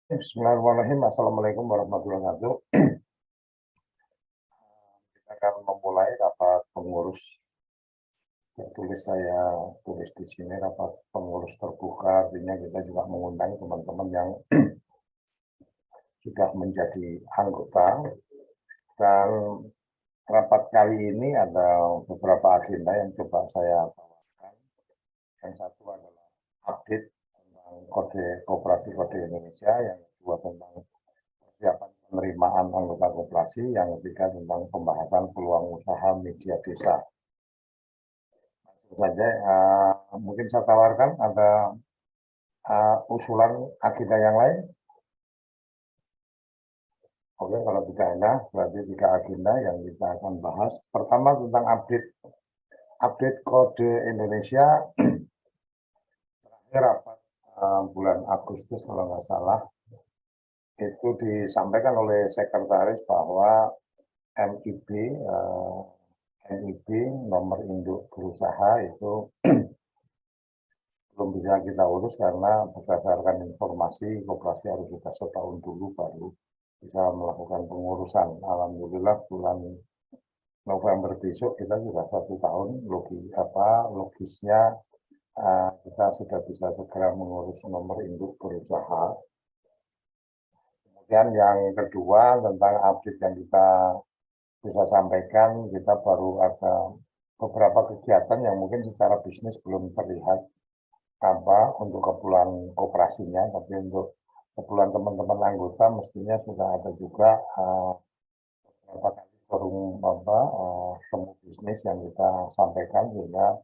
Bismillahirrahmanirrahim. Assalamualaikum warahmatullahi wabarakatuh. Kita akan memulai rapat pengurus. Tertulis saya tulis di sini rapat pengurus terbuka. Artinya kita juga mengundang teman-teman yang sudah menjadi anggota. Dan rapat kali ini ada beberapa agenda yang coba saya tawarkan. Yang satu adalah update tentang Koperasi Kode Indonesia, yang kedua tentang persiapan penerimaan anggota koperasi, yang ketiga tentang pembahasan peluang usaha media desa. Langsung saja, mungkin saya tawarkan ada usulan agenda yang lain. Oke, kalau tidak ada, berarti 3 agenda yang kita akan bahas. Pertama tentang update kode Indonesia. Terakhir rapat bulan Agustus kalau nggak salah, itu disampaikan oleh sekretaris bahwa MIB nomor induk berusaha itu belum bisa kita urus karena berdasarkan informasi koperasi harus sudah setahun dulu baru bisa melakukan pengurusan. Alhamdulillah bulan November besok kita sudah 1 tahun, logisnya kita sudah bisa segera mengurus nomor induk berusaha. Kemudian yang kedua tentang update yang kita bisa sampaikan, kita baru ada beberapa kegiatan yang mungkin secara bisnis belum terlihat untuk keperluan koperasinya, tapi untuk keperluan teman-teman anggota mestinya sudah ada juga beberapa kali forum temu bisnis yang kita sampaikan, sehingga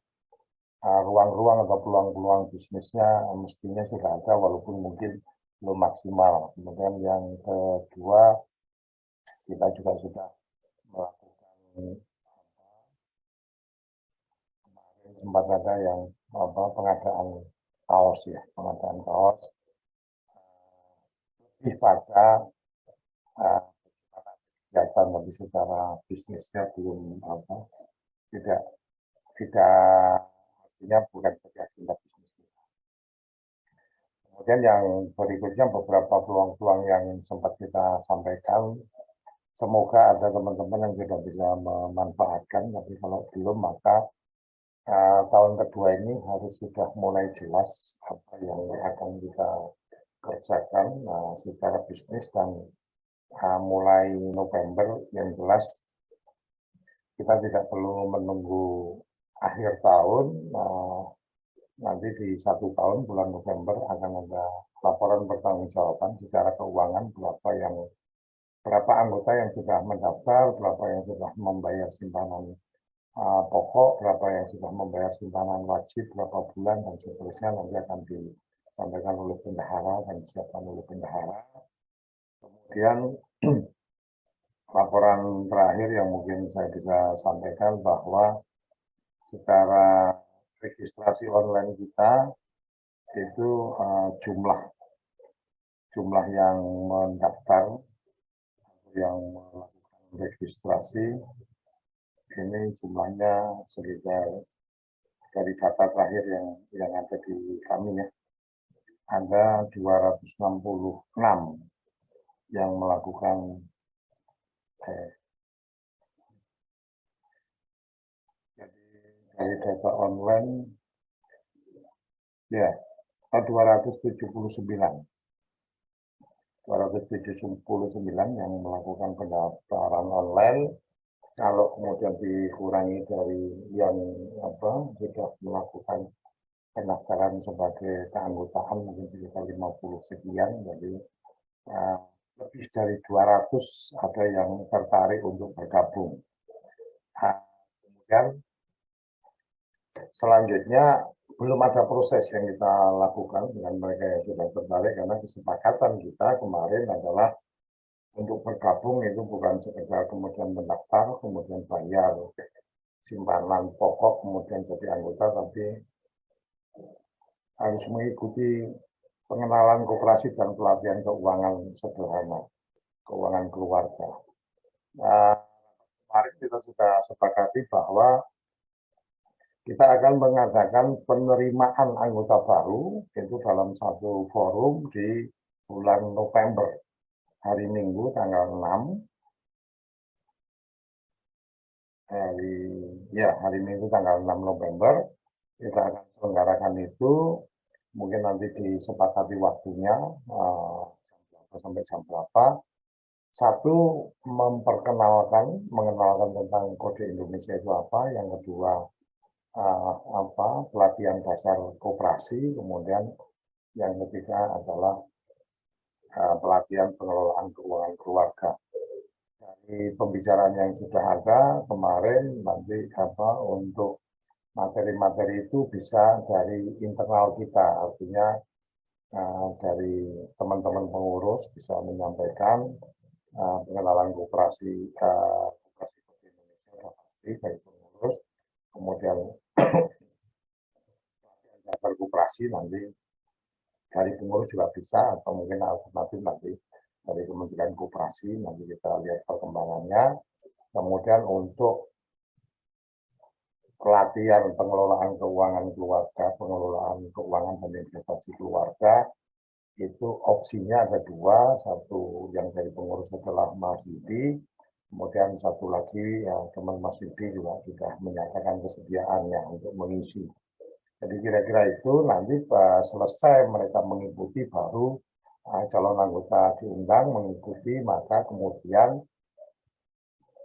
ruang-ruang atau peluang-peluang bisnisnya mestinya sudah ada walaupun mungkin belum maksimal. Kemudian yang kedua, kita juga sudah melakukan kemarin sempat ada yang pengadaan kaos lebih pada kegiatan, tapi secara bisnisnya belum tidak artinya bukan sebagai agenda bisnis. Kemudian yang berikutnya beberapa peluang-peluang yang sempat kita sampaikan, semoga ada teman-teman yang sudah bisa memanfaatkan, tapi kalau belum maka tahun kedua ini harus sudah mulai jelas apa yang akan kita kerjakan secara bisnis, dan mulai November yang jelas kita tidak perlu menunggu akhir tahun. Nanti di 1 tahun bulan November akan ada laporan pertanggungjawaban secara keuangan, berapa anggota yang sudah mendaftar, berapa yang sudah membayar simpanan pokok, berapa yang sudah membayar simpanan wajib, berapa bulan, dan seterusnya. Nanti akan disampaikan oleh bendahara dan disiapkan oleh bendahara. Kemudian laporan terakhir yang mungkin saya bisa sampaikan bahwa secara registrasi online kita itu jumlah yang mendaftar, yang melakukan registrasi ini jumlahnya sekitar, dari data terakhir yang ada di kami ya, ada 266 yang melakukan jadi dari data online ya 279 yang melakukan pendaftaran online. Kalau kemudian dikurangi dari yang sudah melakukan pendaftaran sebagai keanggotaan mungkin sekitar 50 sekian, jadi lebih dari 200 ada yang tertarik untuk bergabung. Kemudian selanjutnya belum ada proses yang kita lakukan dengan mereka yang sudah tertarik, karena kesepakatan kita kemarin adalah untuk bergabung itu bukan sekedar kemudian mendaftar, kemudian bayar simpanan pokok, kemudian jadi anggota, tapi harus mengikuti pengenalan koperasi dan pelatihan keuangan sederhana, keuangan keluarga. Kemarin kita sudah sepakati bahwa kita akan mengadakan penerimaan anggota baru itu dalam satu forum di bulan November, hari Minggu tanggal 6, hari Minggu tanggal 6 November, kita akan selenggarakan itu, mungkin nanti disepakati waktunya, jam berapa sampai jam berapa. Satu, mengenalkan tentang kode Indonesia itu apa. Yang kedua, pelatihan dasar koperasi. Kemudian yang ketiga adalah pelatihan pengelolaan keuangan keluarga. Dari pembicaraan yang sudah ada kemarin, nanti untuk materi-materi itu bisa dari internal kita, artinya dari teman-teman pengurus bisa menyampaikan pengenalan koperasi Indonesia dari pengurus, kemudian dasar koperasi nanti dari pengurus juga bisa, atau mungkin alternatif nanti dari Kementerian Koperasi, nanti kita lihat perkembangannya. Kemudian untuk pelatihan pengelolaan keuangan keluarga, pengelolaan keuangan dan investasi keluarga, itu opsinya ada dua. Satu yang dari pengurus adalah Mas Yudi, kemudian satu lagi teman Mas Yudi juga sudah menyatakan kesediaannya untuk mengisi. Jadi kira-kira itu nanti selesai mereka mengikuti, baru calon anggota diundang mengikuti, maka kemudian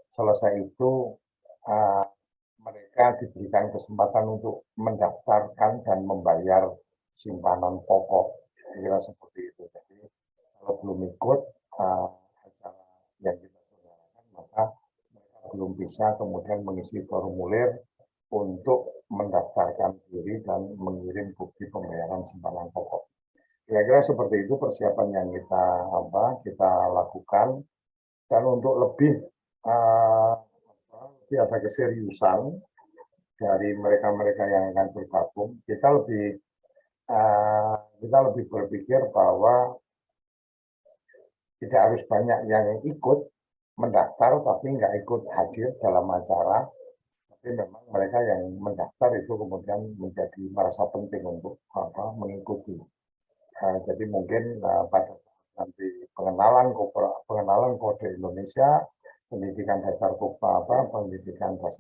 selesai itu mereka diberikan kesempatan untuk mendaftarkan dan membayar simpanan pokok. Kira-kira seperti itu. Jadi kalau belum ikut acara yang kita selenggarakan, maka mereka belum bisa kemudian mengisi formulir untuk mendaftarkan diri dan mengirim bukti pembayaran simpanan pokok. Kira-kira seperti itu persiapan yang kita lakukan. Dan untuk lebih ada keseriusan dari mereka-mereka yang akan bergabung, kita lebih berpikir bahwa tidak harus banyak yang ikut mendaftar tapi nggak ikut hadir dalam acara. Tapi memang mereka yang mendaftar itu kemudian menjadi merasa penting untuk mengikuti. Jadi mungkin pada saat nanti pengenalan kode Indonesia, pendidikan dasar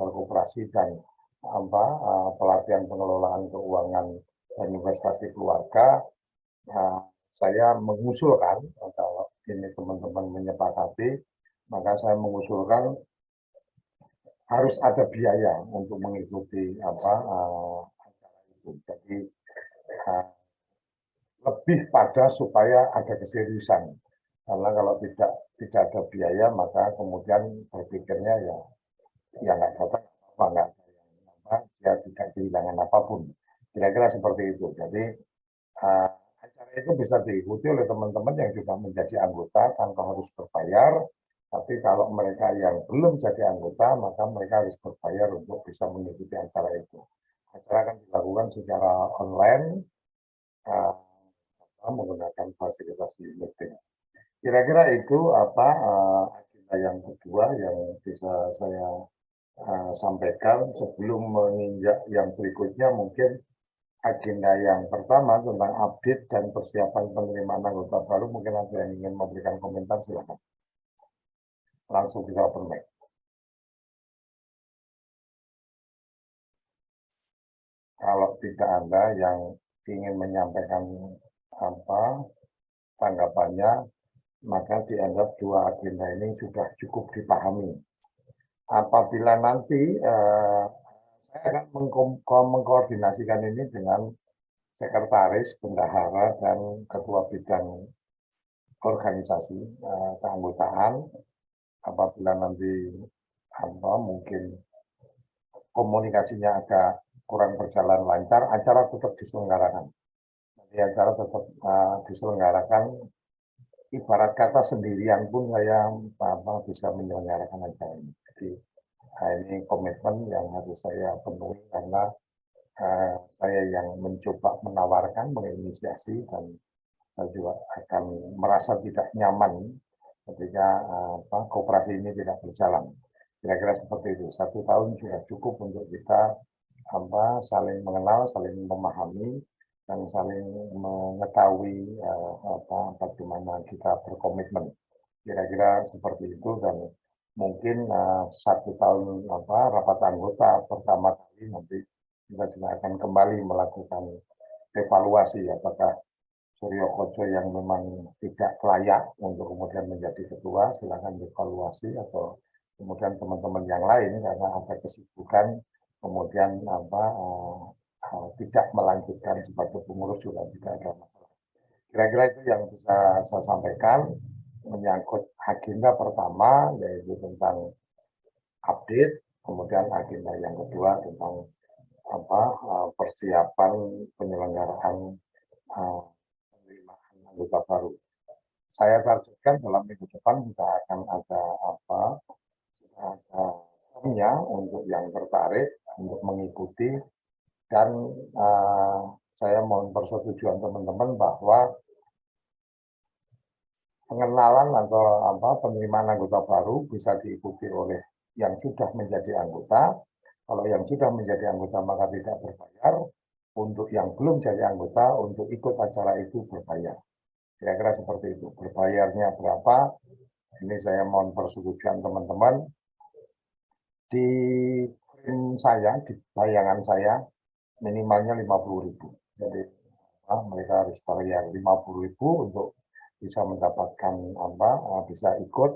koperasi dan pelatihan pengelolaan keuangan dan investasi keluarga, saya mengusulkan, kalau ini teman-teman menyepakati, maka saya mengusulkan harus ada biaya untuk mengikuti acara itu. Jadi lebih pada supaya ada keseriusan, karena kalau tidak ada biaya, maka kemudian berpikirnya ya nggak datang, dia tidak kehilangan apapun. Kira-kira seperti itu. Jadi acara itu bisa diikuti oleh teman-teman yang sudah menjadi anggota tanpa harus berbayar. Tapi kalau mereka yang belum jadi anggota, maka mereka harus berbayar untuk bisa mengikuti acara itu. Acara akan dilakukan secara online, menggunakan fasilitas meeting. Kira-kira itu agenda yang kedua yang bisa saya sampaikan. Sebelum menginjak yang berikutnya, mungkin agenda yang pertama tentang update dan persiapan penerimaan anggota baru, mungkin ada yang ingin memberikan komentar, silakan. Langsung kita open mic. Kalau tidak ada yang ingin menyampaikan tanggapannya, maka dianggap dua agenda ini sudah cukup dipahami. Apabila nanti saya akan mengkoordinasikan ini dengan sekretaris, bendahara, dan ketua bidang organisasi keanggotaan. Apabila nanti mungkin komunikasinya agak kurang berjalan lancar, acara tetap diselenggarakan. Jadi acara tetap diselenggarakan, ibarat kata sendirian pun saya bisa menyelenggarakan acara ini. Jadi ini komitmen yang harus saya penuhi, karena saya yang mencoba menawarkan, menginisiasi, dan saya juga akan merasa tidak nyaman ketika koperasi ini tidak berjalan. Kira-kira seperti itu. 1 tahun sudah cukup untuk kita saling mengenal, saling memahami, dan saling mengetahui bagaimana kita berkomitmen. Kira-kira seperti itu, dan mungkin 1 tahun rapat anggota pertama kali nanti kita juga akan kembali melakukan evaluasi apakah Suryo Koco yang memang tidak layak untuk kemudian menjadi ketua, silakan dievaluasi, atau kemudian teman-teman yang lain karena ada kesibukan kemudian tidak melanjutkan sebagai pengurus juga tidak ada masalah. Kira-kira itu yang bisa saya sampaikan menyangkut agenda pertama, yaitu tentang update, kemudian agenda yang kedua tentang persiapan penyelenggaraan penerimaan anggota baru. Saya targetkan dalam minggu depan kita akan ada formnya untuk yang tertarik untuk mengikuti, dan saya mohon persetujuan teman-teman bahwa pengenalan atau penerimaan anggota baru bisa diikuti oleh yang sudah menjadi anggota. Kalau yang sudah menjadi anggota maka tidak berbayar. Untuk yang belum jadi anggota, untuk ikut acara itu berbayar. Kira-kira seperti itu. Berbayarnya berapa? Ini saya mohon persetujuan teman-teman. Di frame saya, di bayangan saya, minimalnya 50.000. Jadi mereka harus bayar 50.000 untuk bisa mendapatkan bisa ikut,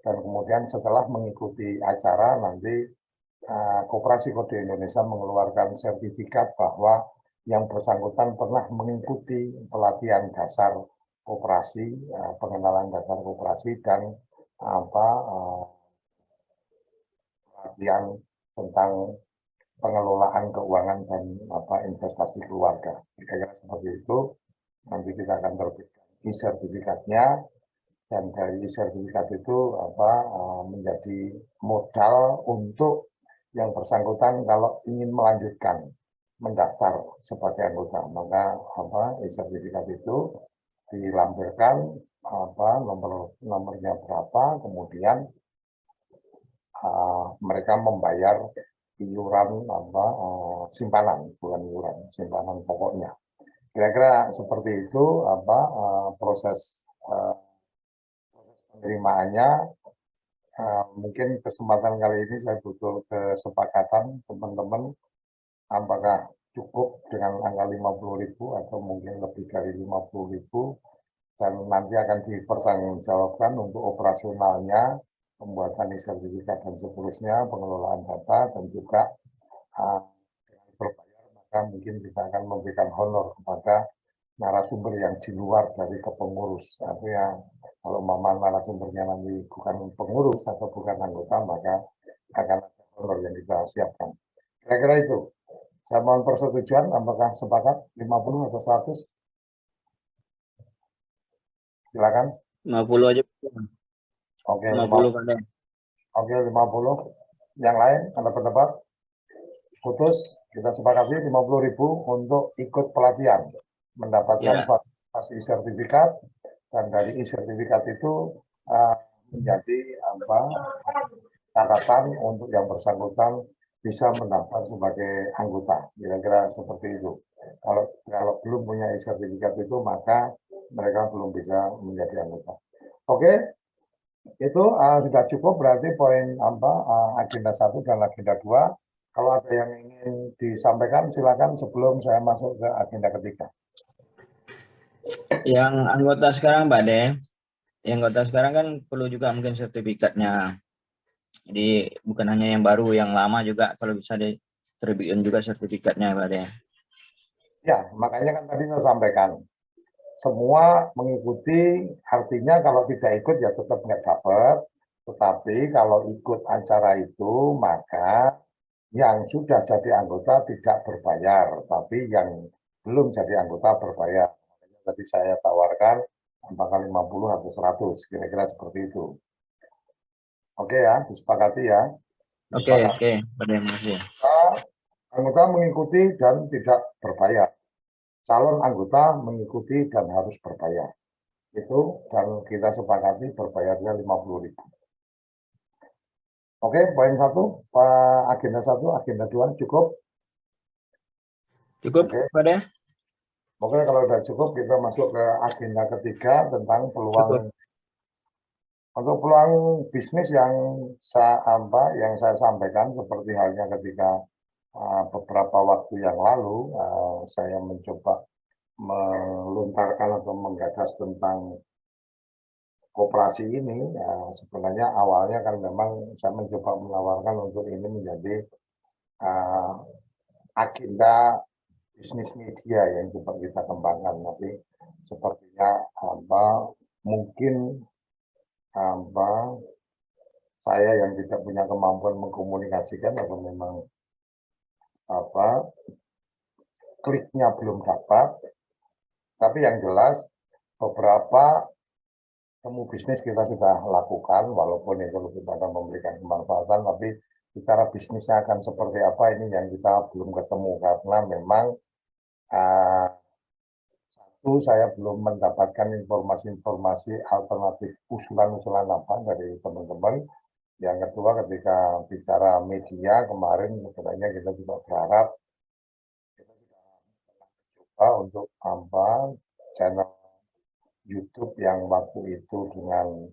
dan kemudian setelah mengikuti acara nanti Koperasi Kode Indonesia mengeluarkan sertifikat bahwa yang bersangkutan pernah mengikuti pelatihan dasar koperasi, pengenalan dasar koperasi, dan pelatihan tentang pengelolaan keuangan dan investasi keluarga. Kira-kira seperti itu. Nanti kita akan terbitkan e-sertifikatnya, dan dari sertifikat itu menjadi modal untuk yang bersangkutan kalau ingin melanjutkan mendaftar sebagai anggota, maka e-sertifikat itu dilampirkan nomornya berapa, kemudian mereka membayar iuran simpanan, bukan iuran, simpanan pokoknya. Kira-kira seperti itu proses penerimaannya. Mungkin kesempatan kali ini saya butuh kesepakatan teman-teman, apakah cukup dengan angka 50.000 atau mungkin lebih dari 50.000, dan nanti akan dipertanggungjawabkan untuk operasionalnya, pembuatan sertifikat dan seterusnya, pengelolaan data, dan juga berbayar, maka mungkin kita akan memberikan honor kepada narasumber yang di luar dari kepengurus. Artinya kalau narasumbernya nanti bukan pengurus atau bukan anggota, maka akan ada honor yang kita siapkan. Kira-kira itu. Saya mohon persetujuan, apakah sepakat 50 atau 100? Silakan. 50 aja. Oke, 50 kan ya. Oke, 50. Yang lain ada pendapat? Putus, kita sepakati 50.000 untuk ikut pelatihan, mendapatkan fasilitas sertifikat, dan dari sertifikat itu menjadi catatan untuk yang bersangkutan bisa mendaftar sebagai anggota. Kira-kira seperti itu. Kalau belum punya sertifikat itu, maka mereka belum bisa menjadi anggota. Oke, itu sudah cukup, berarti poin agenda 1 dan agenda 2. Kalau ada yang ingin disampaikan, silakan sebelum saya masuk ke agenda ketiga. Yang anggota sekarang, Pak De, yang anggota sekarang kan perlu juga mungkin sertifikatnya. Jadi bukan hanya yang baru, yang lama juga kalau bisa diterbitkan juga sertifikatnya, Pak De. Ya, makanya kan tadi saya sampaikan, semua mengikuti, artinya kalau tidak ikut ya tetap nggak dapat, tetapi kalau ikut acara itu maka yang sudah jadi anggota tidak berbayar, tapi yang belum jadi anggota berbayar. Tadi saya tawarkan apakah 50 atau 100, kira-kira seperti itu. Oke ya, disepakati ya. Oke, pada masih. Anggota mengikuti dan tidak berbayar. Calon anggota mengikuti dan harus berbayar. Itu dan kita sepakati berbayarnya 50.000. Oke, poin 1, agenda 1, agenda 2 cukup. Cukup, Pak De? Oke, kalau sudah cukup kita masuk ke agenda ketiga tentang Cukup. peluang untuk peluang bisnis yang saya sampaikan seperti halnya ketika beberapa waktu yang lalu saya mencoba melontarkan atau menggagas tentang koperasi ini. Sebenarnya awalnya kan memang saya mencoba menawarkan untuk ini menjadi uh, agenda bisnis media yang coba kita kembangkan, tapi sepertinya mungkin saya yang tidak punya kemampuan mengkomunikasikan atau memang kliknya belum dapat. Tapi yang jelas beberapa temu bisnis kita sudah lakukan, walaupun itu lebih pada memberikan kemanfaatan, tapi secara bisnisnya akan seperti apa ini yang kita belum ketemu, karena memang satu, saya belum mendapatkan informasi-informasi alternatif usulan-usulan apa dari teman-teman. Yang kedua, ketika bicara media kemarin sebenarnya kita juga berharap kita juga mencoba untuk channel YouTube yang waktu itu dengan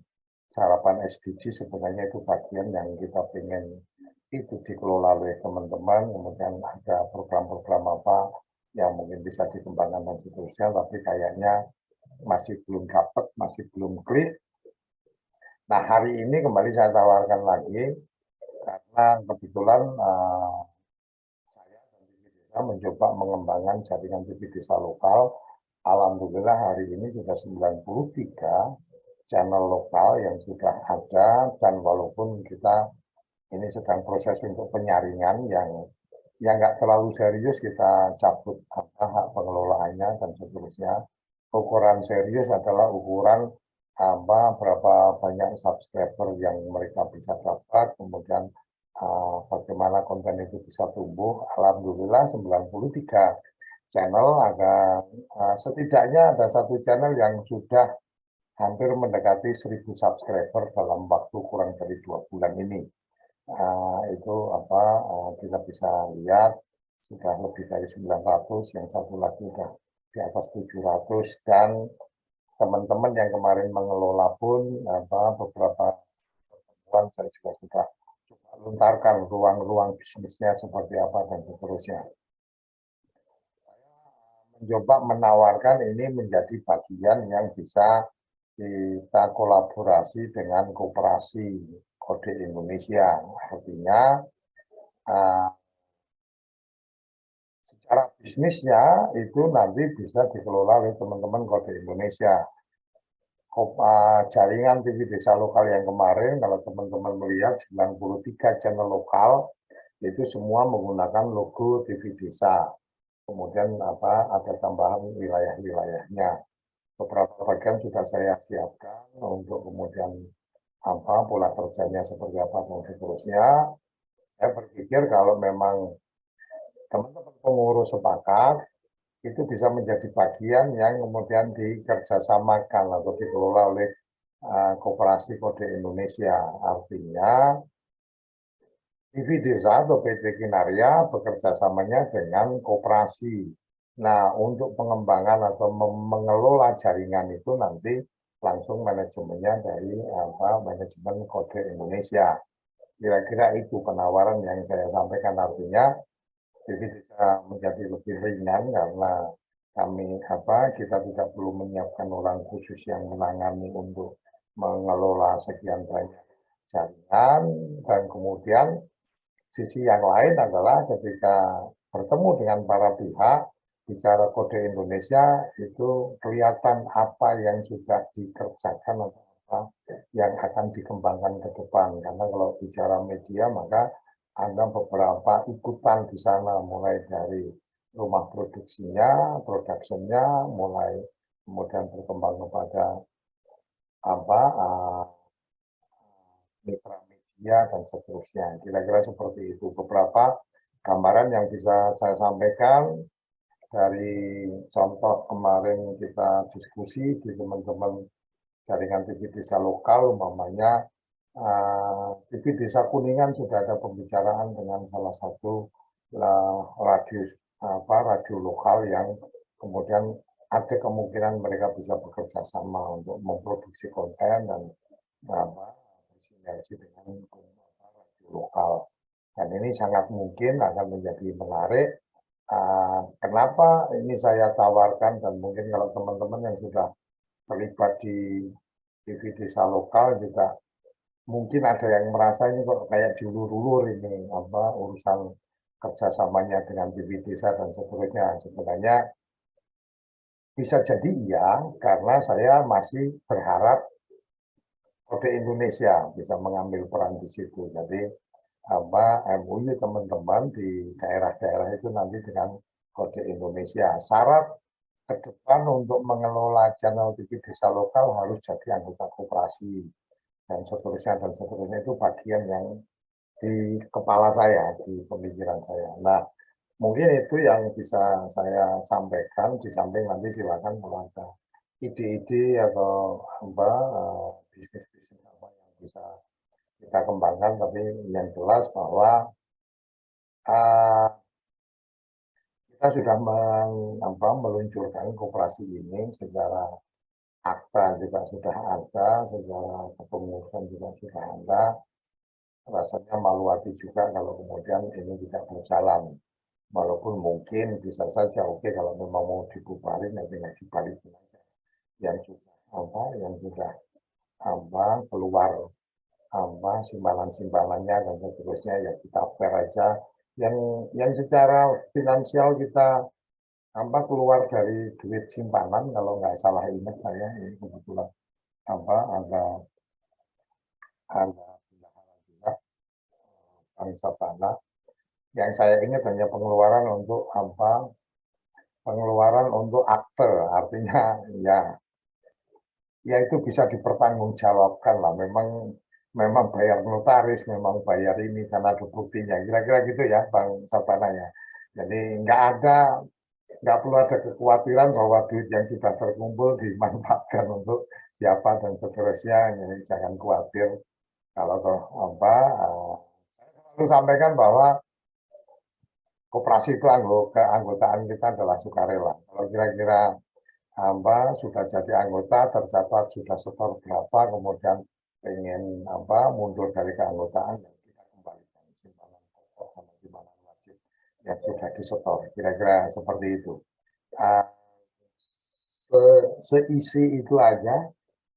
sarapan SDG, sebenarnya itu bagian yang kita ingin itu dikelola oleh teman-teman, kemudian ada program-program apa yang mungkin bisa dikembangkan dan seterusnya, tapi kayaknya masih belum dapat, masih belum klik. Nah, hari ini kembali saya tawarkan lagi, karena kebetulan saya dan TV Desa mencoba mengembangkan jaringan TV Desa lokal. Alhamdulillah hari ini sudah 93 channel lokal yang sudah ada, dan walaupun kita ini sedang proses untuk penyaringan yang nggak terlalu serius, kita cabut hak pengelolaannya dan seterusnya. Ukuran serius adalah ukuran berapa banyak subscriber yang mereka bisa dapat, kemudian bagaimana konten itu bisa tumbuh. Alhamdulillah 93 channel, setidaknya ada satu channel yang sudah hampir mendekati 1.000 subscriber dalam waktu kurang dari 2 bulan ini. Itu kita bisa lihat sudah lebih dari 900, yang satu lagi sudah di atas 700, dan teman-teman yang kemarin mengelola pun beberapa pertemuan saya juga sudah coba lontarkan ruang-ruang bisnisnya seperti apa dan seterusnya. Saya mencoba menawarkan ini menjadi bagian yang bisa kita kolaborasi dengan Koperasi Kode Indonesia. Artinya secara bisnisnya itu nanti bisa dikelola oleh teman-teman Kode Indonesia. Jaringan TV Desa lokal yang kemarin, kalau teman-teman melihat 93 channel lokal, itu semua menggunakan logo TV Desa. Kemudian ada tambahan wilayah-wilayahnya. Beberapa bagian sudah saya siapkan untuk kemudian pola kerjanya seperti apa dan seterusnya. Saya berpikir kalau memang teman-teman pengurus sepakat, itu bisa menjadi bagian yang kemudian dikerjasamakan atau dikelola oleh Koperasi Kode Indonesia. Artinya TV Desa atau PT Kinaria bekerjasamanya dengan koperasi. Nah, untuk pengembangan atau mengelola jaringan itu nanti langsung manajemennya dari manajemen Kode Indonesia. Kira-kira itu penawaran yang saya sampaikan, artinya TV Desa menjadi lebih ringan karena kita tidak perlu menyiapkan orang khusus yang menangani untuk mengelola sekian banyak jaringan, dan kemudian sisi yang lain adalah ketika bertemu dengan para pihak bicara Kode Indonesia itu kelihatan apa yang sudah dikerjakan atau apa yang akan dikembangkan ke depan. Karena kalau bicara media maka ada beberapa ikutan di sana, mulai dari rumah produksinya, productionnya, mulai kemudian berkembang kepada mitra media dan seterusnya. Kira-kira seperti itu. Beberapa gambaran yang bisa saya sampaikan dari contoh kemarin kita diskusi di teman-teman jaringan TV Desa lokal, umpamanya TV Desa Kuningan sudah ada pembicaraan dengan salah satu radio lokal yang kemudian ada kemungkinan mereka bisa bekerja sama untuk memproduksi konten dan bersinergi dengan radio lokal. Dan ini sangat mungkin akan menjadi menarik. Kenapa ini saya tawarkan, dan mungkin kalau teman-teman yang sudah terlibat di TV desa lokal juga mungkin ada yang merasa ini kok kayak diulur-ulur ini urusan kerjasamanya dengan TV desa dan seterusnya. Sebenarnya bisa jadi iya, karena saya masih berharap Kode Indonesia bisa mengambil peran di situ. Jadi MUI teman-teman di daerah-daerah itu nanti dengan Kode Indonesia. Syarat ke depan untuk mengelola channel TV desa lokal harus jadi anggota koperasi dan seterusnya itu bagian yang di kepala saya, di pemikiran saya. Nah, mungkin itu yang bisa saya sampaikan. Di samping nanti silakan kalau ada ide-ide atau bisnis-bisnis apa yang bisa kita kembangkan, tapi yang jelas bahwa kita sudah meluncurkan koperasi ini secara akta juga sudah ada, secara kepengurusan juga sudah ada. Rasanya malu hati juga kalau kemudian ini tidak berjalan. Walaupun mungkin bisa saja oke kalau memang mau dibubarin ya tinggal dibalikin aja. Yang sudah keluar simbalan-simbalannya dan seterusnya ya kita fair aja. Yang secara finansial kita keluar dari duit simpanan, kalau nggak salah ingat saya ini kebetulan ada bendahara bangsa tanah. Yang saya ingat hanya pengeluaran untuk akte, artinya ya itu bisa dipertanggungjawabkan lah. Memang bayar notaris, memang bayar ini karena ada buktinya. Kira-kira gitu ya, Bang Sabana ya. Jadi nggak perlu ada kekhawatiran bahwa duit yang sudah terkumpul dimanfaatkan untuk siapa dan seterusnya. Jadi jangan khawatir kalau saya selalu sampaikan bahwa koperasi itu keanggotaan kita adalah sukarela. Kalau kira-kira sudah jadi anggota, tercatat sudah setor berapa, kemudian pengen mundur dari keanggotaan, dan kita kembalikan simpanan pokok sama simpanan wajib yang sudah disetor. Kira-kira seperti itu. Seisi itu aja,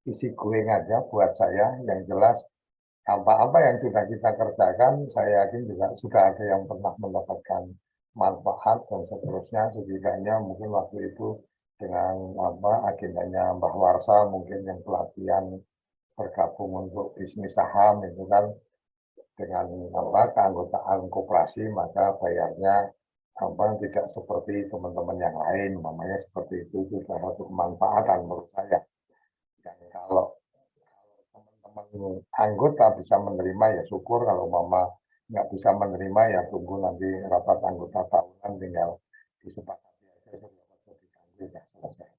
isi going aja buat saya. Yang jelas apa yang sudah kita kerjakan, saya yakin juga sudah ada yang pernah mendapatkan manfaat dan seterusnya. Setidaknya mungkin waktu itu dengan agendanya Mbah Warsa, mungkin yang pelatihan bergabung untuk bisnis saham itu kan dengan keanggotaan koperasi, maka bayarnya tidak seperti teman-teman yang lain, namanya seperti itu salah satu kemanfaatan menurut saya. Dan kalau teman-teman anggota bisa menerima ya syukur, kalau mama nggak bisa menerima ya tunggu nanti rapat anggota tahunan, tinggal disepakati aja sudah selesai.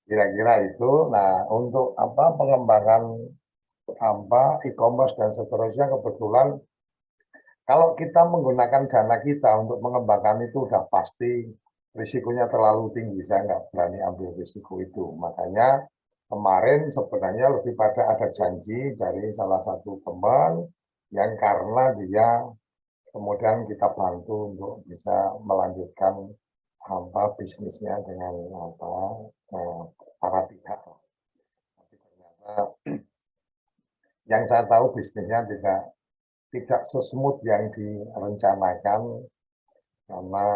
Kira-kira itu. Nah, untuk pengembangan e-commerce dan seterusnya, kebetulan kalau kita menggunakan dana kita untuk mengembangkan itu udah pasti risikonya terlalu tinggi, saya nggak berani ambil risiko itu. Makanya kemarin sebenarnya lebih pada ada janji dari salah satu teman yang karena dia kemudian kita bantu untuk bisa melanjutkan bisnisnya dengan para pihak. Tapi ternyata yang saya tahu bisnisnya tidak sesmooth yang direncanakan, karena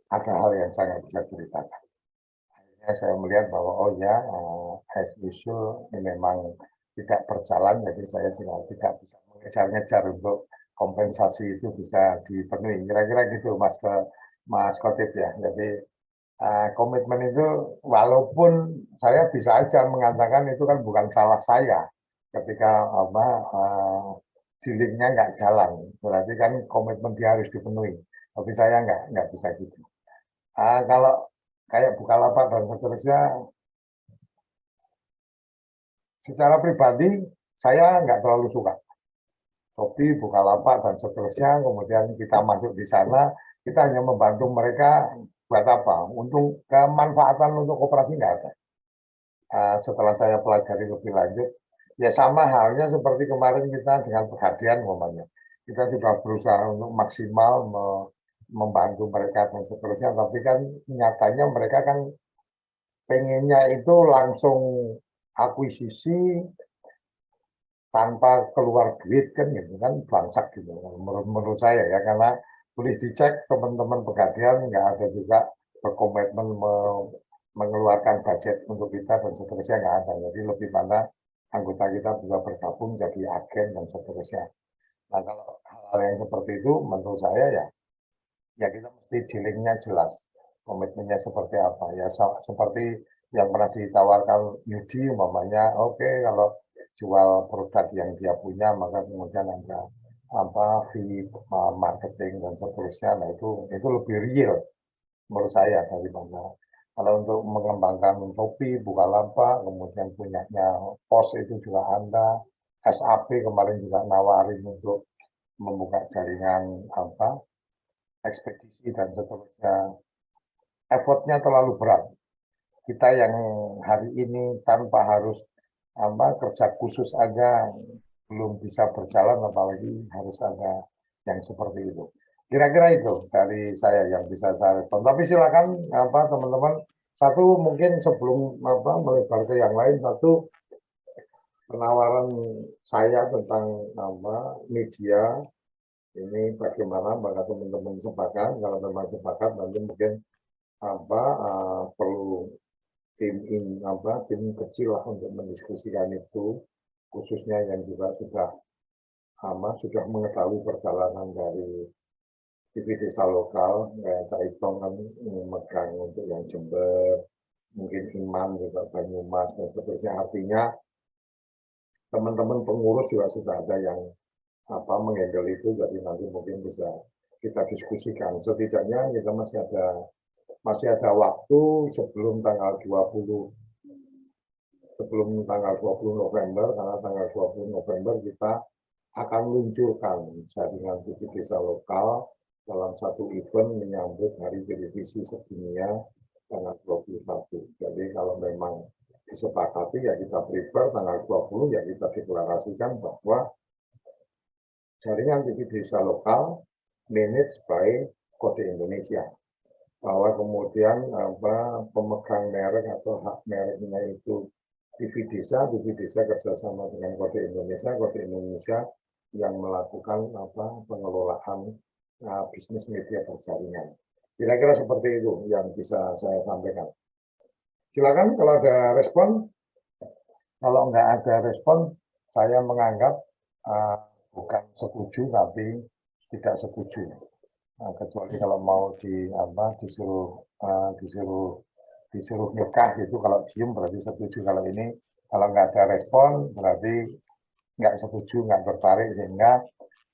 ada hal yang saya nggak bisa ceritakan. Akhirnya saya melihat bahwa as usual ini memang tidak berjalan, jadi saya juga tidak bisa mengejar-ngejar untuk kompensasi itu bisa dipenuhi. Kira-kira gitu Mas Khotib ya. Jadi komitmen itu walaupun saya bisa aja mengatakan itu kan bukan salah saya ketika dealingnya nggak jalan, berarti kan komitmen dia harus dipenuhi. Tapi saya nggak bisa gitu. Kalau kayak Bukalapak dan seterusnya, secara pribadi saya nggak terlalu suka. Shopee, Bukalapak dan seterusnya, kemudian kita masuk di sana, kita hanya membantu mereka buat apa? Untuk kemanfaatan untuk koperasi nggak ada. Setelah saya pelajari lebih lanjut, ya sama halnya seperti kemarin kita dengan Pegadaian umpamanya. Kita sudah berusaha untuk maksimal membantu mereka dan seterusnya, tapi kan nyatanya mereka kan pengennya itu langsung akuisisi tanpa keluar duit kan gitu kan belangsak gitu menurut saya ya, karena boleh dicek teman-teman Pegadaian nggak ada juga berkomitmen mengeluarkan budget untuk kita dan seterusnya, nggak ada. Jadi lebih mana anggota kita bisa bergabung jadi agen dan seterusnya. Nah kalau hal-hal yang seperti itu menurut saya ya kita mesti dealingnya jelas, komitmennya seperti apa ya, seperti yang pernah ditawarkan Yudi umpamanya, oke, kalau jual produk yang dia punya maka kemudian ada apa fee marketing dan seterusnya. Nah itu lebih real menurut saya daripada kalau untuk mengembangkan topi Bukalapak, kemudian punyanya pos itu juga ada, SAP kemarin juga nawarin untuk membuka jaringan apa ekspedisi dan seterusnya. Effortnya terlalu berat. Kita yang hari ini tanpa harus apa kerja khusus aja belum bisa berjalan, apalagi harus ada yang seperti itu. Kira-kira itu dari saya yang bisa saya respon. Tapi silakan apa teman-teman, satu mungkin sebelum apa melebar ke yang lain, satu penawaran saya tentang apa media ini bagaimana, maka teman-teman sepakat. Kalau memang sepakat nanti mungkin apa perlu tim kecil lah untuk mendiskusikan itu, khususnya yang juga sudah mengetahui perjalanan dari TV desa lokal, kayak Cak Itong kan megang untuk yang Jember, mungkin Iman juga Banyumas dan seterusnya. Artinya teman-teman pengurus juga sudah ada yang menghandle itu, jadi nanti mungkin bisa kita diskusikan. Setidaknya kita masih ada waktu sebelum tanggal 20 November, karena tanggal 20 November kita akan luncurkan jaringan TV desa lokal dalam satu event menyambut Hari Televisi Sedunia tanggal 21. Jadi kalau memang disepakati ya kita prepare tanggal 20, ya kita deklarasikan bahwa jaringan TV desa lokal managed by Kode Indonesia, bahwa kemudian pemegang merek atau hak mereknya itu TV desa kerjasama dengan Kode Indonesia yang melakukan pengelolaan bisnis media berjaringan. Kira-kira seperti itu yang bisa saya sampaikan. Silakan kalau ada respon. Kalau nggak ada respon, saya menganggap bukan setuju tapi tidak setuju. Kecuali kalau mau disuruh nikah itu, kalau diem berarti setuju. Kalau ini kalau nggak ada respon berarti nggak setuju, nggak tertarik, sehingga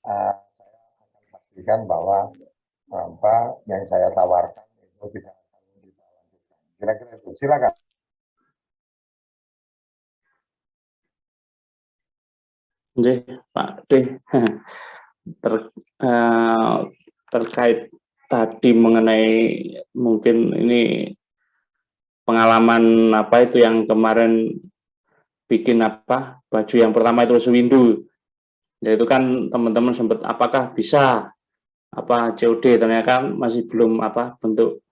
saya akan pastikan bahwa yang saya tawarkan itu tidak akan kita lanjutkan. Kira-kira itu. Silakan. Pak D. Terkait tadi mengenai mungkin ini pengalaman apa itu yang kemarin bikin baju yang pertama itu sewindu, ya itu kan teman-teman sempat apakah bisa COD, ternyata kan masih belum bentuk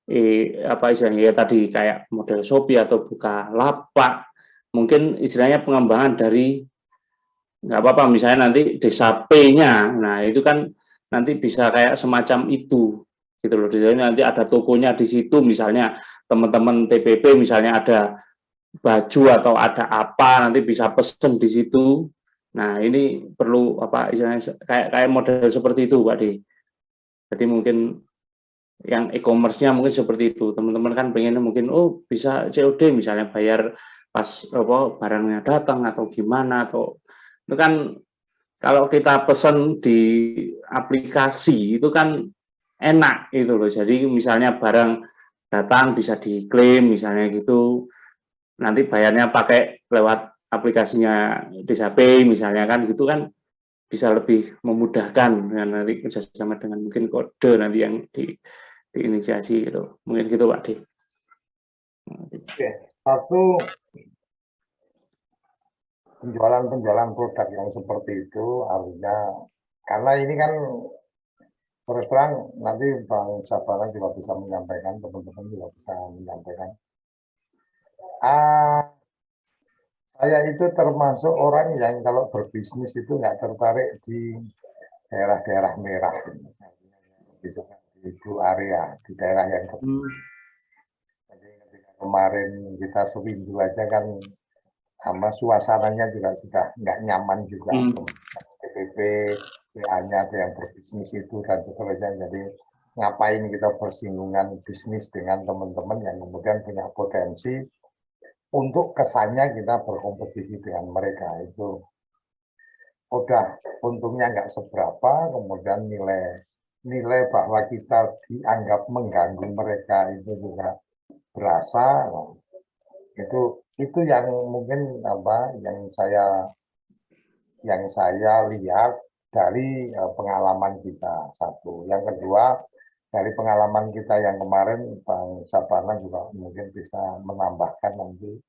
istilahnya ya tadi kayak model Shopee atau Bukalapak, mungkin istilahnya pengembangan dari nggak apa-apa misalnya nanti desa P-nya, nah itu kan nanti bisa kayak semacam itu gitu loh. Nanti ada tokonya di situ, misalnya teman-teman TPP misalnya ada baju atau ada apa, nanti bisa pesen di situ. Nah ini perlu istilahnya kayak model seperti itu Pak D. Jadi mungkin yang e-commerce-nya mungkin seperti itu. Teman-teman kan pengennya mungkin bisa COD misalnya, bayar pas barangnya datang atau gimana, atau itu kan kalau kita pesen di aplikasi itu kan enak itu loh. Jadi misalnya barang datang bisa diklaim misalnya gitu, nanti bayarnya pakai lewat aplikasinya Desa Pay misalnya kan gitu kan, bisa lebih memudahkan. Nanti kerjasama dengan mungkin kode nanti yang diinisiasi gitu. Mungkin gitu Pak D. Oke, satu penjualan produk yang seperti itu artinya karena ini kan terus terang nanti Bang Sabana juga bisa menyampaikan, teman-teman juga bisa menyampaikan. Saya itu termasuk orang yang kalau berbisnis itu nggak tertarik di daerah-daerah merah, lebih suka di blue area, di daerah yang jadi ketika kemarin kita sewindu aja kan sama suasananya juga sudah nggak nyaman juga. PPP, PA-nya ada yang berbisnis itu dan seterusnya. Jadi ngapain kita bersinggungan bisnis dengan teman-teman yang kemudian punya potensi untuk kesannya kita berkompetisi dengan mereka itu udah untungnya nggak seberapa, kemudian nilai bahwa kita dianggap mengganggu mereka itu juga berasa. Nah, itu yang mungkin apa yang saya lihat dari pengalaman kita satu. Yang kedua dari pengalaman kita yang kemarin Bang Sabana juga mungkin bisa menambahkan nanti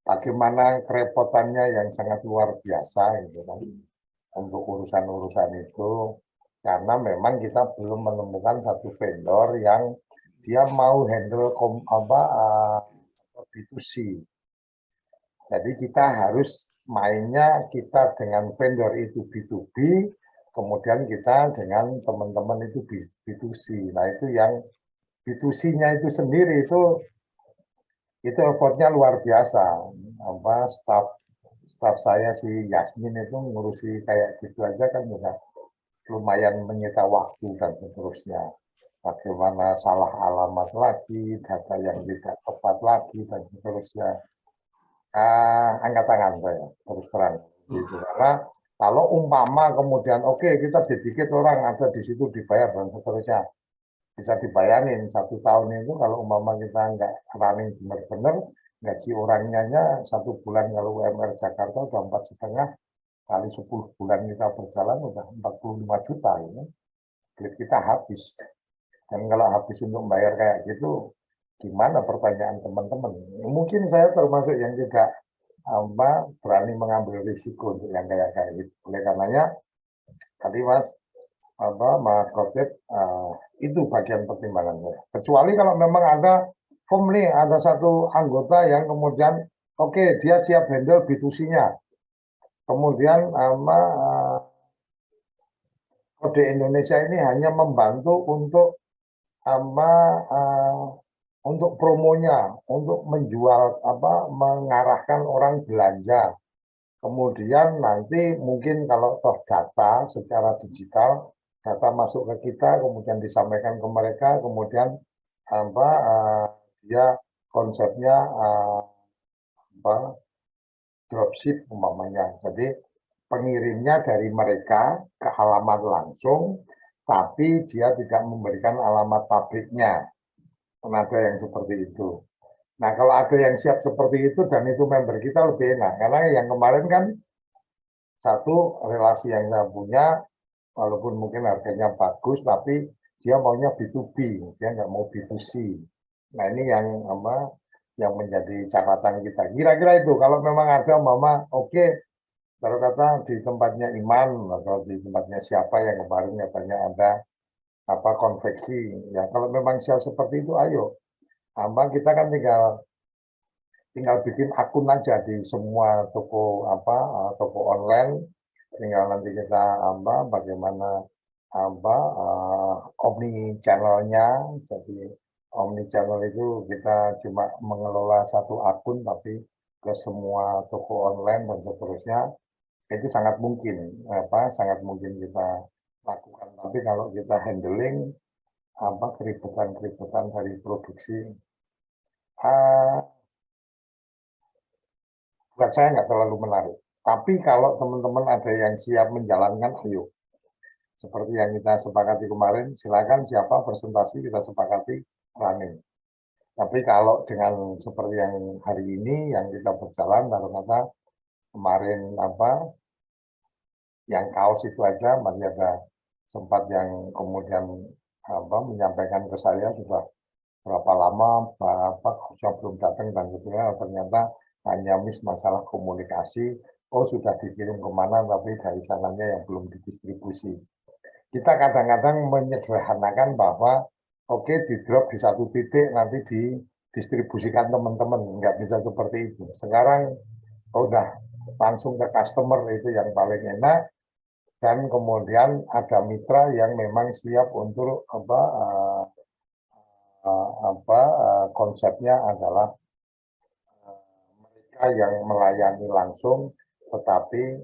bagaimana kerepotannya yang sangat luar biasa gitu kan untuk urusan-urusan itu karena memang kita belum menemukan satu vendor yang dia mau handle B2C. Jadi kita harus mainnya kita dengan vendor itu B2B, kemudian kita dengan teman-teman itu B2C. Nah itu yang B2C-nya itu sendiri itu effortnya luar biasa. Staff saya si Yasmin itu ngurusi kayak gitu aja kan juga lumayan menyita waktu dan seterusnya. Bagaimana salah alamat lagi, data yang tidak tepat lagi dan seterusnya. Angkat tangan saya terus terang gitu. Karena kalau umpama kemudian oke, kita dedicate orang ada di situ dibayar dan seterusnya bisa dibayangin 1 tahun itu kalau umpama kita nggak running benar-benar gaji orangnya 1 bulan kalau UMR Jakarta udah 4,5 kali 10 bulan kita berjalan udah 45 juta ini duit kita habis. Dan kalau habis untuk bayar kayak gitu gimana pertanyaan teman-teman? Mungkin saya termasuk yang tidak berani mengambil risiko untuk yang kayak gitu. Oleh karenanya tadi Mas Kopit itu bagian pertimbangan saya. Kecuali kalau memang ada ada satu anggota yang kemudian oke, dia siap handle B2C-nya. Kemudian Kode Indonesia ini hanya membantu untuk untuk promonya, untuk menjual mengarahkan orang belanja. Kemudian nanti mungkin kalau toh data secara digital, data masuk ke kita, kemudian disampaikan ke mereka, kemudian dia konsepnya dropship umpamanya. Jadi pengirimnya dari mereka ke alamat langsung, tapi dia tidak memberikan alamat pabriknya. Ada yang seperti itu. Nah, kalau ada yang siap seperti itu dan itu member kita lebih enak. Karena yang kemarin kan satu relasi yang saya punya, walaupun mungkin harganya bagus, tapi dia maunya B2B, dia nggak mau B2C. Nah, ini yang menjadi catatan kita. Kira-kira itu, kalau memang ada mama, oke, kalau kata di tempatnya Iman atau di tempatnya siapa yang kemarin katanya ada konveksi. Ya, kalau memang siap seperti itu, ayo. Kita kan tinggal bikin akun aja di semua toko online, tinggal nanti kita bagaimana omni channelnya. Jadi omni channel itu kita cuma mengelola satu akun tapi ke semua toko online dan seterusnya itu sangat mungkin kita lakukan. Tapi kalau kita handling keributan dari produksi buat saya nggak terlalu menarik. Tapi kalau teman-teman ada yang siap menjalankan, ayo. Seperti yang kita sepakati kemarin, silakan siapa presentasi kita sepakati running. Tapi kalau dengan seperti yang hari ini, yang kita berjalan, kata kemarin yang kaos itu aja masih ada sempat yang kemudian menyampaikan ke saya sudah berapa lama Pak Khosya belum datang dan sebagainya, ternyata hanya miss masalah komunikasi. Oh, sudah dikirim kemana tapi dari sananya yang belum didistribusi. Kita kadang-kadang menyederhanakan bahwa oke, di drop di satu titik nanti didistribusikan teman-teman, nggak bisa seperti itu. Sekarang udah langsung ke customer, itu yang paling enak. Dan kemudian ada mitra yang memang siap untuk konsepnya adalah mereka yang melayani langsung, tetapi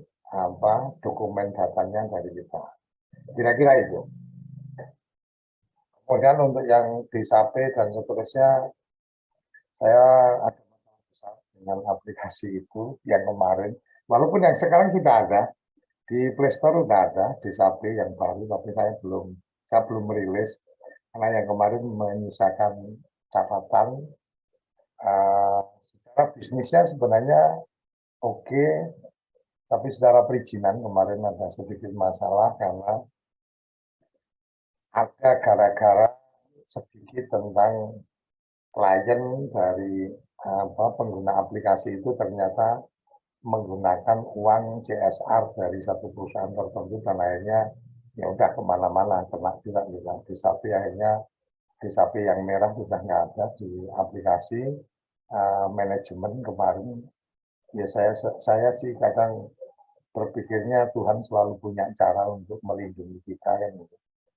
dokumen datanya dari kita. Kira-kira itu. Kemudian untuk yang di SAP dan seterusnya, saya ada masalah besar dengan aplikasi itu yang kemarin. Walaupun yang sekarang sudah ada, di Play Store sudah ada, di SAP yang baru, tapi saya belum merilis. Karena yang kemarin menyisakan catatan, secara bisnisnya sebenarnya oke, tapi secara perizinan kemarin ada sedikit masalah karena ada gara-gara sedikit tentang klien dari pengguna aplikasi itu ternyata menggunakan uang CSR dari satu perusahaan tertentu dan akhirnya ya udah kemana-mana kena juga di SAP. Akhirnya di SAP yang merah sudah nggak ada di aplikasi manajemen kemarin. Ya saya sih kadang berpikirnya Tuhan selalu punya cara untuk melindungi kita kan.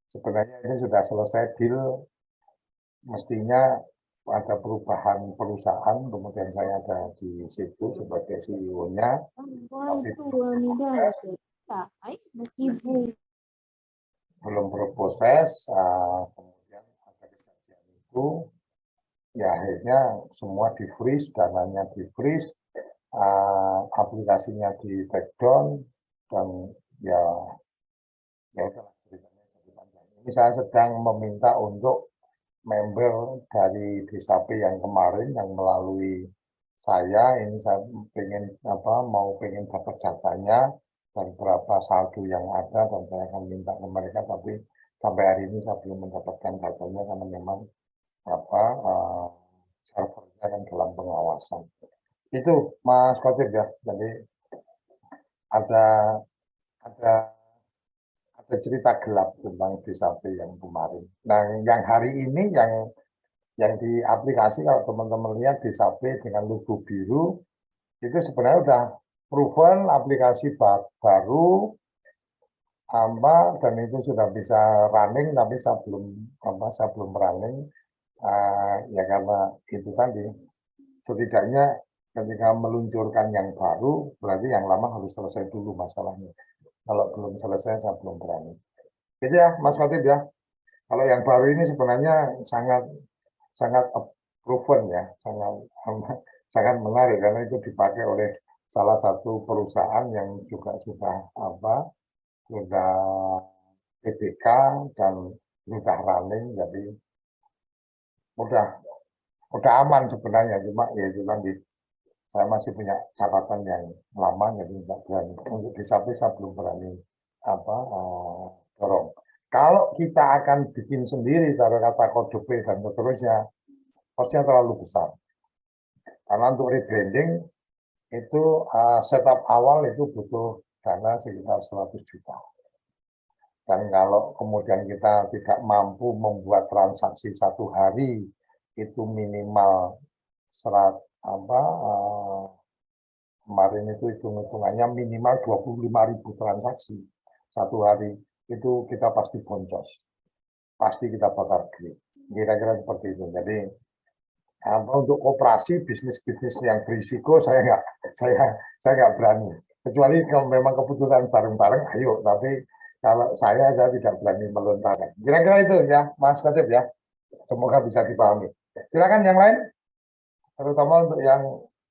Sebenarnya ini sudah selesai deal, mestinya ada perubahan perusahaan, kemudian saya ada di situ sebagai CEO-nya, tapi belum berproses, kemudian ada kejadian itu, ya akhirnya semua di freeze, dananya di freeze, aplikasinya di take down, dan ya udahlah ceritanya jadi panjang. Ini saya sedang meminta untuk member dari DSAP yang kemarin yang melalui saya, ini saya pengen dapat datanya dan berapa saldo yang ada, dan saya akan minta ke mereka, tapi sampai hari ini saya belum mendapatkan datanya karena memang servernya kan dalam pengawasan. Itu Mas Khotib ya. Jadi ada cerita gelap tentang DSAP yang kemarin. Nah, yang hari ini yang di aplikasi, kalau teman-teman lihat DSAP dengan logo biru, itu sebenarnya udah proven aplikasi baru, dan itu sudah bisa running, tapi saya belum running, ya karena itu tadi, setidaknya ketika meluncurkan yang baru, berarti yang lama harus selesai dulu masalahnya. Kalau belum selesai, saya belum berani. Gitu ya, Mas Khatib ya. Kalau yang baru ini sebenarnya sangat proven ya, sangat menarik karena itu dipakai oleh salah satu perusahaan yang juga sudah TBK dan sudah running, jadi udah aman sebenarnya. Cuma ya itu nanti saya masih punya catatan yang lama, jadi nggak berani untuk DSAP, saya belum berani dorong. Kalau kita akan bikin sendiri cara kata kode P dan seterusnya, costnya terlalu besar. Karena untuk rebranding itu setup awal itu butuh dana sekitar 100 juta. Dan kalau kemudian kita tidak mampu membuat transaksi satu hari itu minimal kemarin itu hitung-hitungannya minimal 25.000 transaksi satu hari, itu kita pasti boncos, pasti kita bakar grade. Kira-kira seperti itu. Jadi untuk operasi bisnis yang berisiko saya nggak berani, kecuali kalau memang keputusan bareng-bareng ayo, tapi kalau saya tidak berani melontarkan. Kira-kira itu ya Mas Khatib ya, semoga bisa dipahami. Silakan yang lain, terutama untuk yang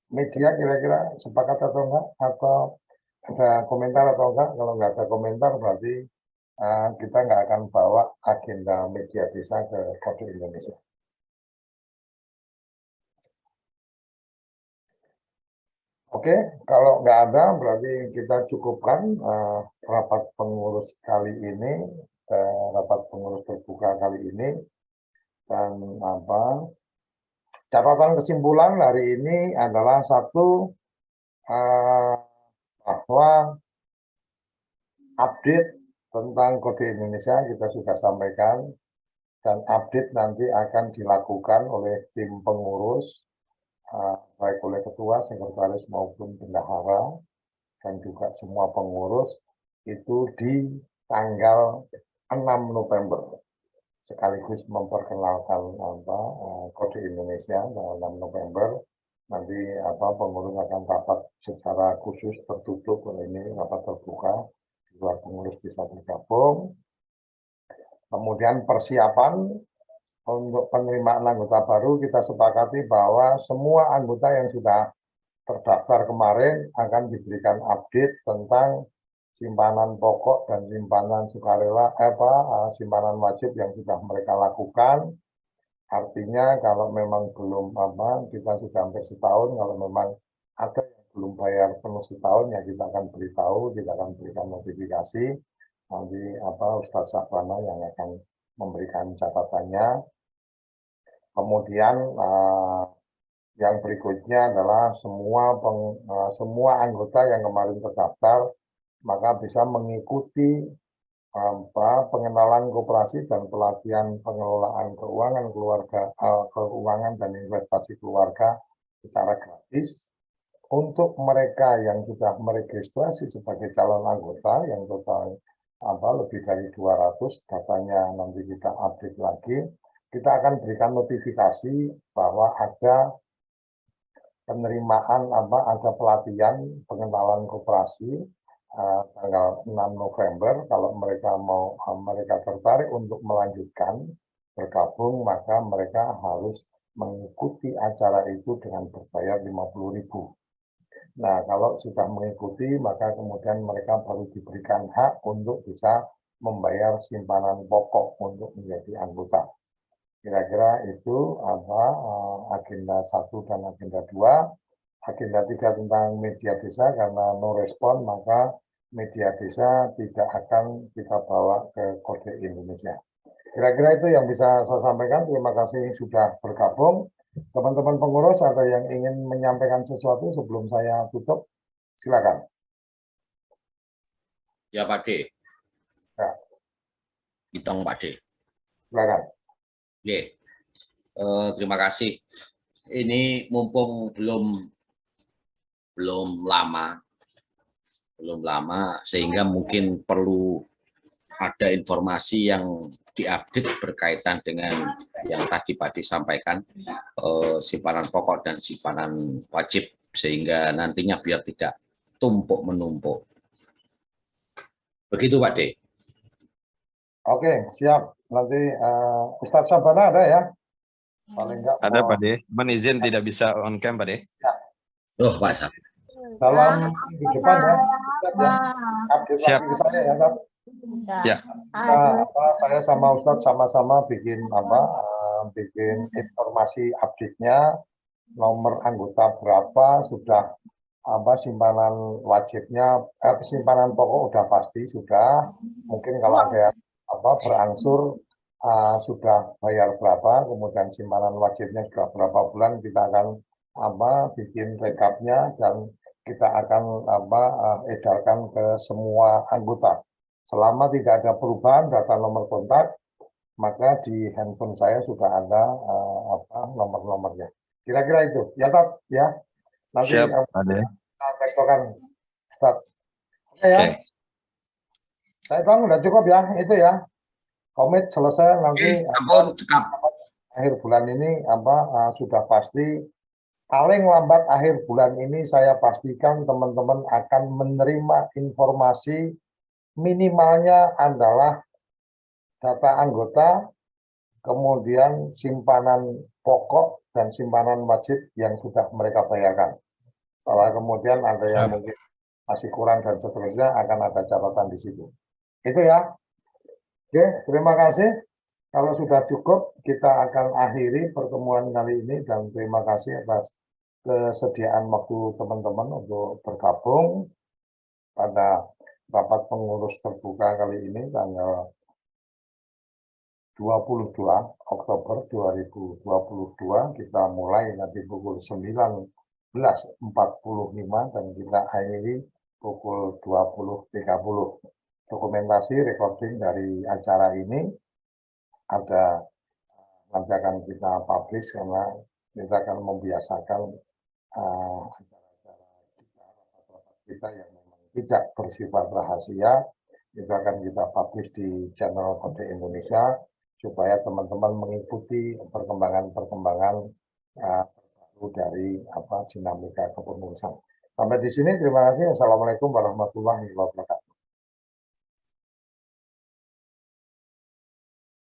media, kira-kira sepakat atau enggak, atau ada komentar atau enggak. Kalau nggak ada komentar berarti kita nggak akan bawa agenda media desa ke Kode Indonesia. Oke, kalau nggak ada berarti kita cukupkan rapat pengurus kali ini. rapat pengurus terbuka kali ini. Dan catatan kesimpulan hari ini adalah satu, bahwa update tentang Kode Indonesia kita sudah sampaikan, dan update nanti akan dilakukan oleh tim pengurus, baik oleh ketua, sekretaris maupun bendahara, dan juga semua pengurus itu di tanggal 6 November. Sekaligus memperkenalkan Kode Indonesia tanggal 6 November. Nanti pengurus akan rapat secara khusus tertutup, ini rapat terbuka, dua pengurus bisa bergabung. Kemudian persiapan untuk penerimaan anggota baru, kita sepakati bahwa semua anggota yang sudah terdaftar kemarin akan diberikan update tentang simpanan pokok dan simpanan sukarela, simpanan wajib yang sudah mereka lakukan. Artinya kalau memang belum kita sudah hampir setahun, kalau memang ada yang belum bayar penuh setahun, ya kita akan beritahu, kita akan berikan notifikasi. Nanti Ustadz Sabana yang akan memberikan catatannya. Kemudian yang berikutnya adalah semua anggota yang kemarin terdaftar maka bisa mengikuti pengenalan koperasi dan pelatihan pengelolaan keuangan keluarga, keuangan dan investasi keluarga secara gratis. Untuk mereka yang sudah meregistrasi sebagai calon anggota yang total lebih dari 200, datanya nanti kita update lagi. Kita akan berikan notifikasi bahwa ada penerimaan ada pelatihan pengenalan koperasi tanggal 6 November. Kalau mereka tertarik untuk melanjutkan bergabung, maka mereka harus mengikuti acara itu dengan berbayar 50.000. Nah, kalau sudah mengikuti, maka kemudian mereka baru diberikan hak untuk bisa membayar simpanan pokok untuk menjadi anggota. Kira-kira itu agenda 1 dan agenda 2. Agenda 3 tentang media desa, karena no respon, maka media desa tidak akan kita bawa ke Kode Indonesia. Kira-kira itu yang bisa saya sampaikan. Terima kasih sudah bergabung. Teman-teman pengurus, ada yang ingin menyampaikan sesuatu sebelum saya tutup? Silakan. Ya, Pak D. Ya. Hitong, Pak D. Silakan. Oke. Terima kasih. Ini mumpung belum lama, sehingga mungkin perlu ada informasi yang diupdate berkaitan dengan yang tadi Pak D sampaikan, simpanan pokok dan simpanan wajib, sehingga nantinya biar tidak tumpuk menumpuk. Begitu Pak D. Oke, siap. Nanti Ustadz Sabana ada ya? Paling enggak ada Pak D. Izin tidak bisa on cam Pak D. Ya. Oh Pak Sab. Dalam minggu depan ya. Update Siap. lagi ke saya ya, Ustadz. Ya. Saya sama Ustadz sama-sama bikin bikin informasi update-nya, nomor anggota berapa, sudah simpanan wajibnya, simpanan pokok udah pasti sudah. Mungkin kalau ada berangsur sudah bayar berapa, kemudian simpanan wajibnya sudah berapa bulan, kita akan bikin rekapnya dan kita akan edarkan ke semua anggota. Selama tidak ada perubahan data nomor kontak, maka di handphone saya sudah ada nomor-nomornya. Kira-kira itu, ya Tat, ya. Nanti Siap, Pak D. kita tektokan, Ustaz. Oke ya. Saya tahu udah cukup ya, itu ya. Komit selesai nanti akhir bulan ini sudah pasti. Paling lambat akhir bulan ini saya pastikan teman-teman akan menerima informasi minimalnya adalah data anggota, kemudian simpanan pokok dan simpanan wajib yang sudah mereka bayarkan. Kalau kemudian ada yang mungkin masih kurang dan seterusnya, akan ada catatan di situ. Itu ya. Oke, terima kasih. Kalau sudah cukup, kita akan akhiri pertemuan kali ini dan terima kasih atas kesediaan waktu teman-teman untuk bergabung pada rapat pengurus terbuka kali ini tanggal 22 Oktober 2022 kita mulai nanti pukul 19.45 dan kita akhiri pukul 20.30. Dokumentasi recording dari acara ini ada, nanti akan kita publish karena kita akan membiasakan acara-acara kita yang memang tidak bersifat rahasia, itu akan kita publish di channel Kode Indonesia supaya teman-teman mengikuti perkembangan-perkembangan terbaru dari dinamika kepengurusan. Sampai di sini, terima kasih. Assalamualaikum warahmatullahi wabarakatuh.